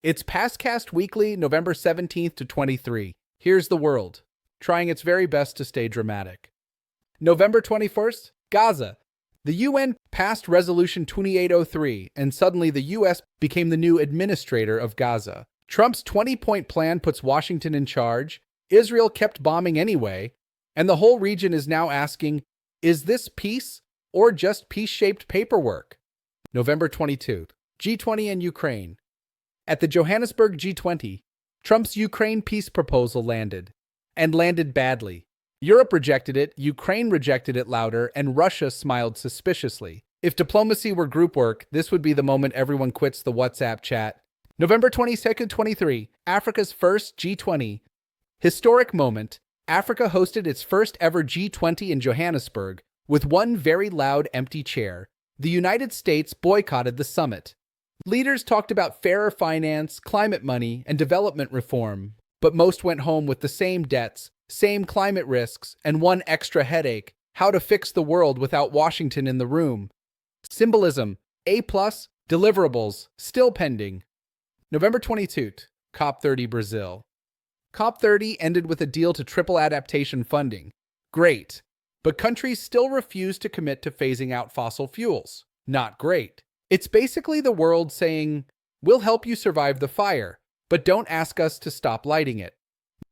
It's PastCast Weekly, November 17th to 23. Here's the world, trying its very best to stay dramatic. November 21st, Gaza. The UN passed Resolution 2803, and suddenly the US became the new administrator of Gaza. Trump's 20-point plan puts Washington in charge, Israel kept bombing anyway, and the whole region is now asking, is this peace or just peace-shaped paperwork? November 22nd, G20 and Ukraine. At the Johannesburg G20, Trump's Ukraine peace proposal landed, and landed badly. Europe rejected it, Ukraine rejected it louder, and Russia smiled suspiciously. If diplomacy were group work, this would be the moment everyone quits the WhatsApp chat. November 22nd, 23, Africa's first G20. Historic moment, Africa hosted its first ever G20 in Johannesburg, with one very loud empty chair. The United States boycotted the summit. Leaders talked about fairer finance, climate money, and development reform, but most went home with the same debts, same climate risks, and one extra headache: how to fix the world without Washington in the room. Symbolism, A+, deliverables, still pending. November 22nd, COP30 Brazil. COP30 ended with a deal to triple adaptation funding. Great. But countries still refuse to commit to phasing out fossil fuels. Not great. It's basically the world saying, we'll help you survive the fire, but don't ask us to stop lighting it.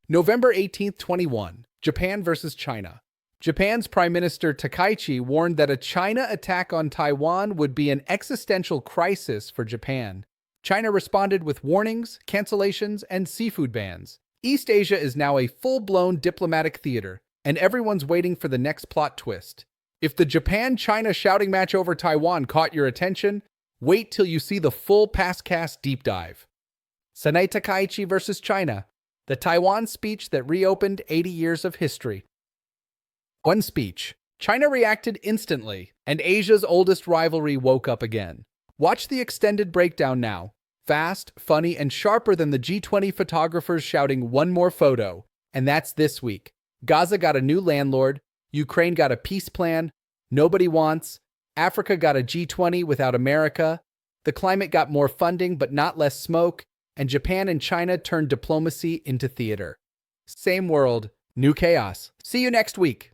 November 18th, 21, Japan versus China. Japan's Prime Minister Takaichi warned that a China attack on Taiwan would be an existential crisis for Japan. China responded with warnings, cancellations, and seafood bans. East Asia is now a full-blown diplomatic theater, and everyone's waiting for the next plot twist. If the Japan-China shouting match over Taiwan caught your attention, wait till you see the full PastCast deep dive. Sanae Takaichi versus China, the Taiwan speech that reopened 80 years of history. One speech. China reacted instantly, and Asia's oldest rivalry woke up again. Watch the extended breakdown now. Fast, funny, and sharper than the G20 photographers shouting one more photo. And that's this week. Gaza got a new landlord. Ukraine got a peace plan nobody wants. Africa got a G20 without America. The climate got more funding but not less smoke. And Japan and China turned diplomacy into theater. Same world, new chaos. See you next week.